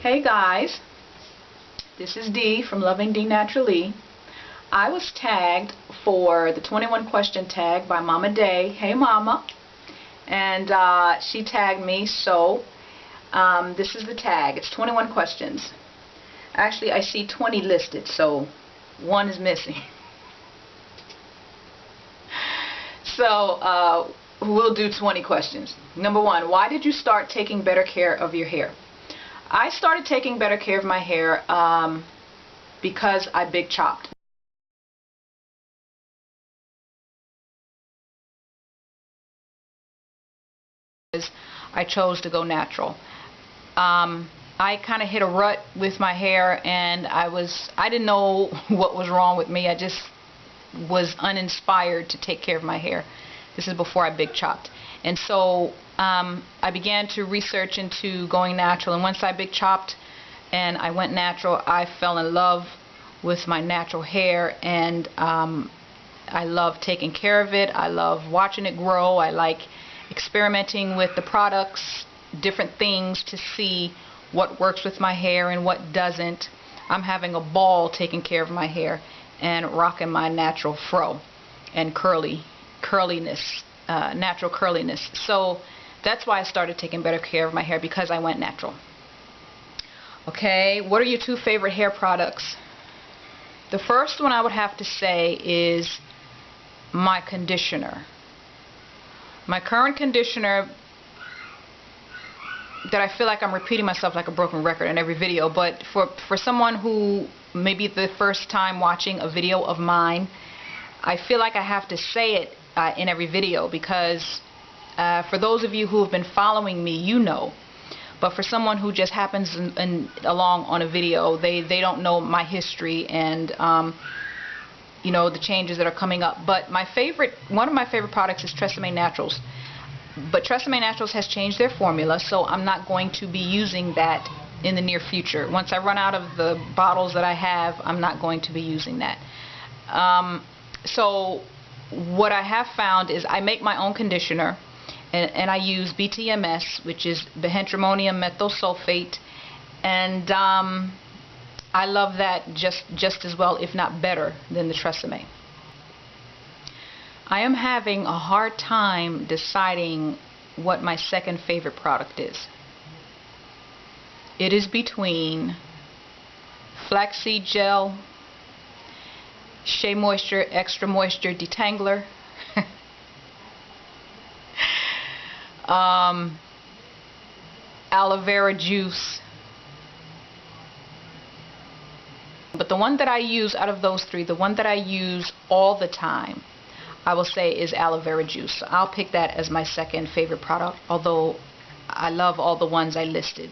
Hey guys, this is Dee from LovingDee Naturally. I was tagged for the 21 question tag by MamaDaye. Hey Mama. And she tagged me, so this is the tag. It's 21 questions. Actually, I see 20 listed, so one is missing. So we'll do 20 questions. Number one, why did you start taking better care of your hair? I started taking better care of my hair because I big chopped. I chose to go natural. I kind of hit a rut with my hair, and I didn't know what was wrong with me. I just was uninspired to take care of my hair. This is before I big chopped. And so I began to research into going natural, and once I big chopped and I went natural, I fell in love with my natural hair, and I love taking care of it. I love watching it grow. I like experimenting with the products, different things to see what works with my hair and what doesn't. I'm having a ball taking care of my hair and rocking my natural fro and curliness, natural curliness. So that's why I started taking better care of my hair, because I went natural. Okay, what are your two favorite hair products? The first one I would have to say is my conditioner. My current conditioner, that I feel like I'm repeating myself like a broken record in every video, but for someone who maybe the first time watching a video of mine, I feel like I have to say it in every video, because for those of you who have been following me, you know. But for someone who just happens along on a video, they don't know my history and you know, the changes that are coming up. But one of my favorite products is Tresemme Naturals. But Tresemme Naturals has changed their formula, so I'm not going to be using that in the near future. Once I run out of the bottles that I have, I'm not going to be using that. So what I have found is I make my own conditioner, and I use BTMS, which is bihydramonium methyl sulfate, and I love that just as well, if not better, than the Tresemme. I am having a hard time deciding what my second favorite product is. It is between flaxseed gel, Shea Moisture Extra Moisture Detangler, aloe vera juice. But the one that I use out of those three, the one that I use all the time, I will say, is aloe vera juice. So I'll pick that as my second favorite product, although I love all the ones I listed.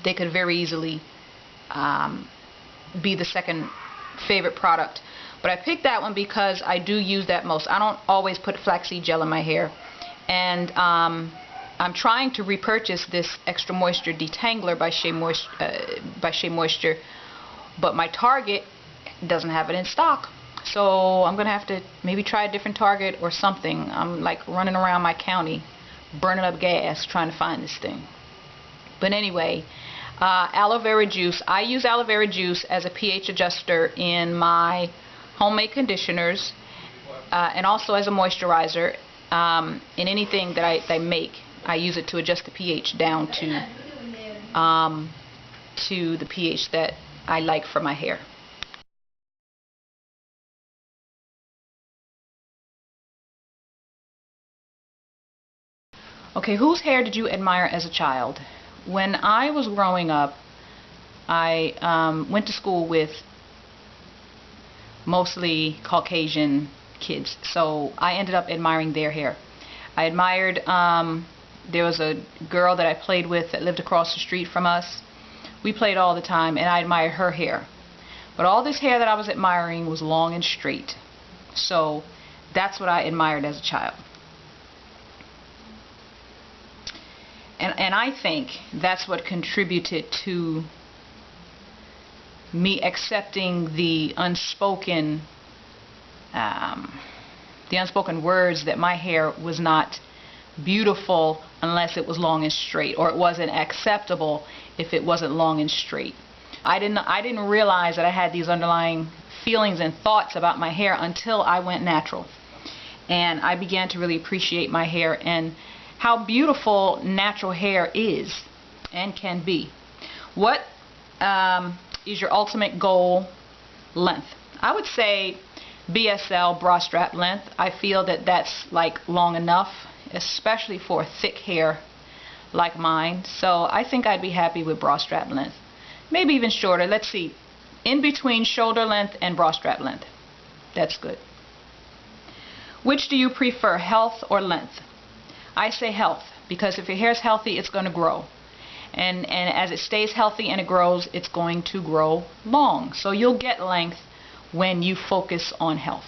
They could very easily be the second favorite product. But I picked that one because I do use that most. I don't always put flaxseed gel in my hair. And I'm trying to repurchase this Extra Moisture Detangler by Shea Moisture, but my Target doesn't have it in stock. So I'm going to have to maybe try a different Target or something. I'm like running around my county, burning up gas, trying to find this thing. But anyway, aloe vera juice. I use aloe vera juice as a pH adjuster in my homemade conditioners, and also as a moisturizer. In anything that I make, I use it to adjust the pH down to the pH that I like for my hair. Okay, whose hair did you admire as a child? When I was growing up, I went to school with mostly Caucasian kids, so I ended up admiring their hair. I admired, there was a girl that I played with that lived across the street from us. We played all the time, and I admired her hair. But all this hair that I was admiring was long and straight. So that's what I admired as a child. And I think that's what contributed to me accepting the unspoken words that my hair was not beautiful unless it was long and straight, or it wasn't acceptable if it wasn't long and straight. I didn't realize that I had these underlying feelings and thoughts about my hair until I went natural. And I began to really appreciate my hair and how beautiful natural hair is and can be. What is your ultimate goal length? I would say BSL, bra strap length. I feel that that's like long enough, especially for thick hair like mine. So I think I'd be happy with bra strap length. Maybe even shorter. Let's see. In between shoulder length and bra strap length. That's good. Which do you prefer, health or length? I say health, because if your hair is healthy, it's going to grow. And as it stays healthy and it grows, it's going to grow long. So you'll get length when you focus on health.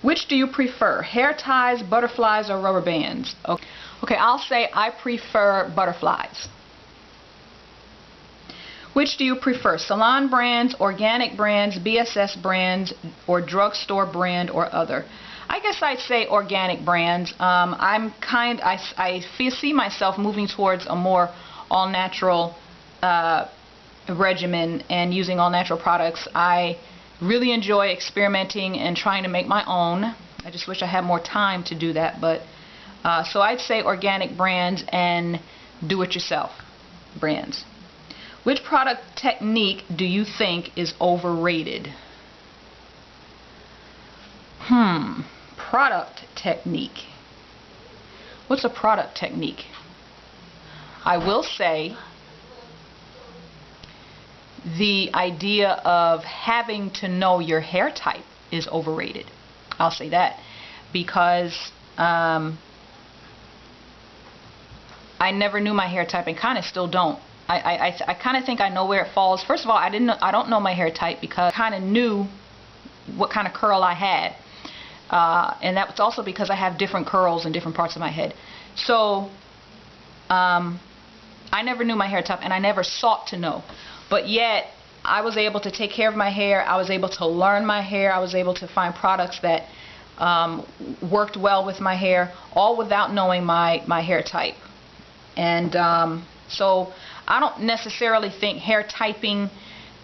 Which do you prefer, hair ties, butterflies, or rubber bands? Okay, I'll say I prefer butterflies. Which do you prefer, Salon brands, organic brands, BSS brands, or drugstore brand or other? I guess I'd say organic brands. I see myself moving towards a more all-natural regimen and using all-natural products. I really enjoy experimenting and trying to make my own. I just wish I had more time to do that. But so I'd say organic brands and do-it-yourself brands. Which product technique do you think is overrated? Product technique. What's a product technique? I will say the idea of having to know your hair type is overrated. I'll say that because I never knew my hair type and kind of still don't. I kind of think I know where it falls. First of all, I don't know my hair type because I kind of knew what kind of curl I had. And that was also because I have different curls in different parts of my head. So I never knew my hair type and I never sought to know. But yet I was able to take care of my hair. I was able to learn my hair. I was able to find products that worked well with my hair, all without knowing my hair type. And so I don't necessarily think hair typing,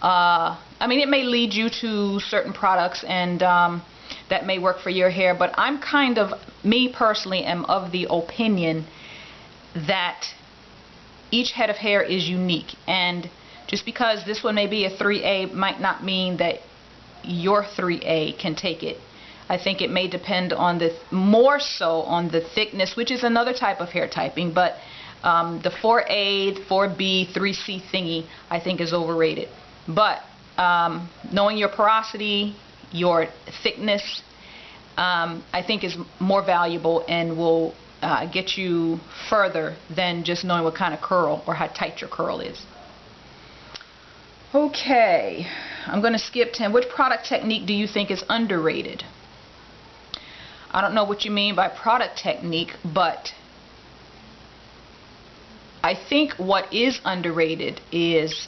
I mean, it may lead you to certain products and that may work for your hair, but I'm kind of, me personally, am of the opinion that each head of hair is unique, and just because this one may be a 3A might not mean that your 3A can take it. I think it may depend on more so on the thickness, which is another type of hair typing, but the 4A, 4B, 3C thingy I think is overrated. But knowing your porosity, your thickness, I think is more valuable and will get you further than just knowing what kind of curl or how tight your curl is. Okay, I'm going to skip 10. Which product technique do you think is underrated? I don't know what you mean by product technique, but I think what is underrated is,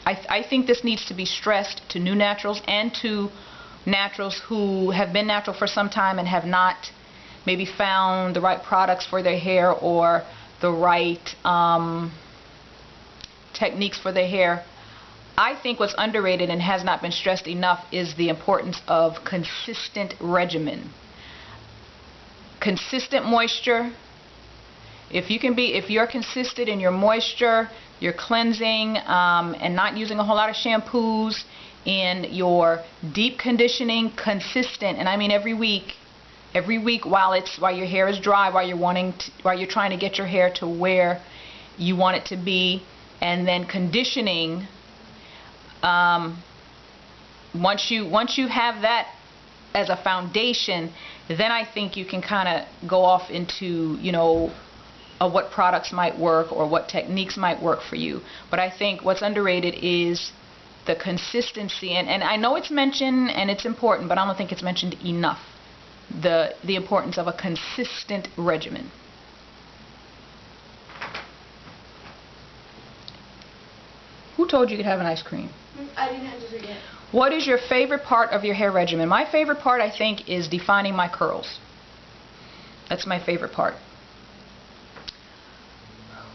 I think this needs to be stressed to new naturals and to naturals who have been natural for some time and have not maybe found the right products for their hair or the right techniques for their hair. I think what's underrated and has not been stressed enough is the importance of consistent regimen. Consistent moisture. If you're consistent in your moisture, your cleansing, and not using a whole lot of shampoos, in your deep conditioning, consistent, and I mean every week while your hair is dry, while you're trying to get your hair to where you want it to be, and then conditioning. Once you have that as a foundation, then I think you can kind of go off into, what products might work or what techniques might work for you. But I think what's underrated is the consistency, and I know it's mentioned and it's important, but I don't think it's mentioned enough. The importance of a consistent regimen. Who told you you could have an ice cream? I didn't have dessert yet. What is your favorite part of your hair regimen? My favorite part, I think, is defining my curls. That's my favorite part.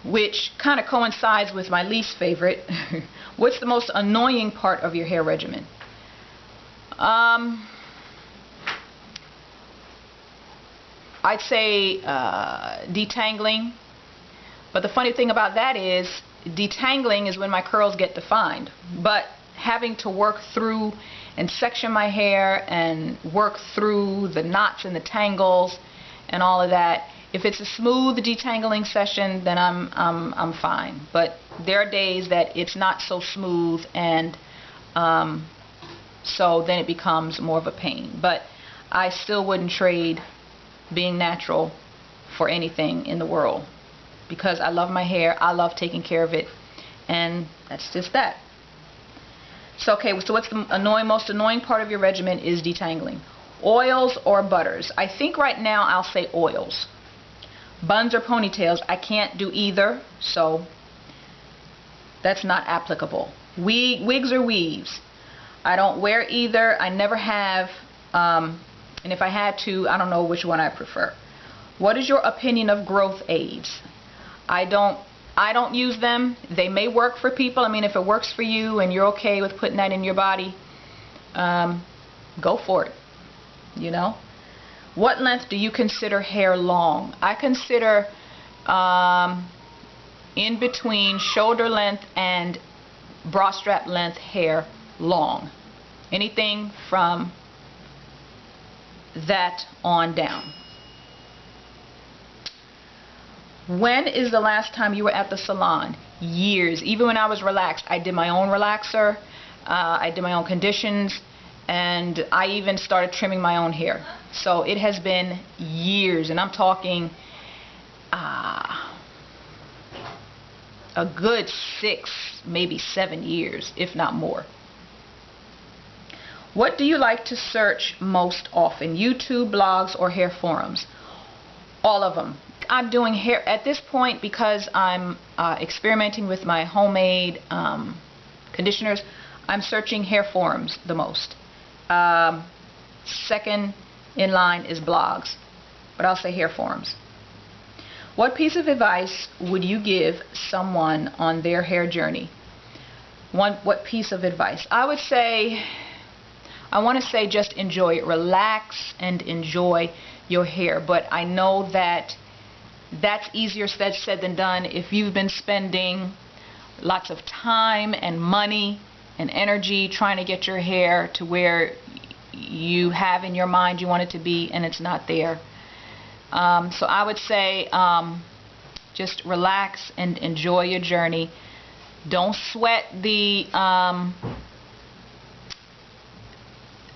Which kind of coincides with my least favorite. What's the most annoying part of your hair regimen? I'd say detangling. But the funny thing about that is detangling is when my curls get defined. But having to work through and section my hair and work through the knots and the tangles and all of that. If it's a smooth detangling session, then I'm fine. But there are days that it's not so smooth, and so then it becomes more of a pain. But I still wouldn't trade being natural for anything in the world, because I love my hair, I love taking care of it, and that's just that. So okay, so what's the most annoying part of your regimen is detangling. Oils or butters? I think right now I'll say oils. Buns or ponytails, I can't do either, so that's not applicable. Wigs or weaves, I don't wear either. I never have, and if I had to, I don't know which one I prefer. What is your opinion of growth aids? I don't use them. They may work for people. I mean, if it works for you and you're okay with putting that in your body, go for it, you know. What length do you consider hair long? I consider in between shoulder length and bra strap length hair long. Anything from that on down. When is the last time you were at the salon? Years. Even when I was relaxed, I did my own relaxer, I did my own conditions, and I even started trimming my own hair. So it has been years, and I'm talking a good 6, maybe 7 years, if not more. What do you like to search most often? YouTube, blogs, or hair forums? All of them. I'm doing hair at this point because I'm experimenting with my homemade conditioners. I'm searching hair forums the most. Second in line is blogs, but I'll say hair forums. What piece of advice would you give someone on their hair journey? What piece of advice? I want to say just enjoy it. Relax and enjoy your hair. But I know that that's easier said than done. If you've been spending lots of time and money and energy trying to get your hair to where you have in your mind you want it to be, and it's not there. So I would say just relax and enjoy your journey. Don't sweat the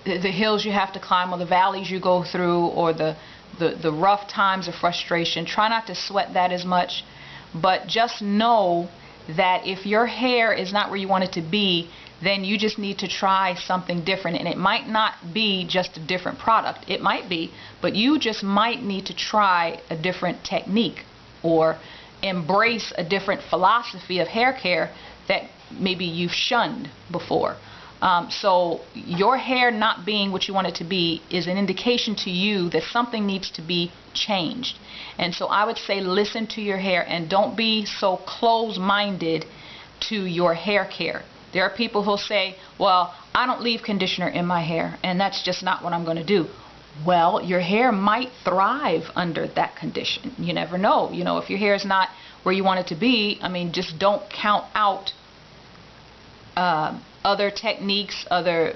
hills you have to climb, or the valleys you go through, or the rough times of frustration. Try not to sweat that as much, but just know that if your hair is not where you want it to be, then you just need to try something different. And it might not be just a different product. It might be, but you just might need to try a different technique or embrace a different philosophy of hair care that maybe you've shunned before. So your hair not being what you want it to be is an indication to you that something needs to be changed. And so I would say listen to your hair and don't be so close-minded to your hair care. There are people who'll say, well, I don't leave conditioner in my hair, and that's just not what I'm going to do. Well, your hair might thrive under that condition. You never know. You know, if your hair is not where you want it to be, I mean, just don't count out other techniques, other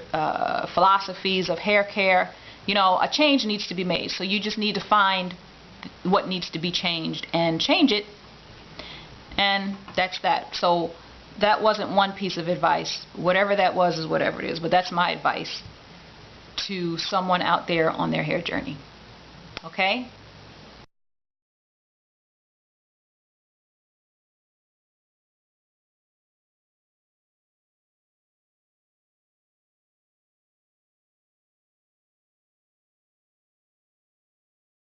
philosophies of hair care. You know, a change needs to be made. So you just need to find what needs to be changed and change it. And that's that. So that wasn't one piece of advice. Whatever that was is whatever it is. But that's my advice to someone out there on their hair journey. Okay?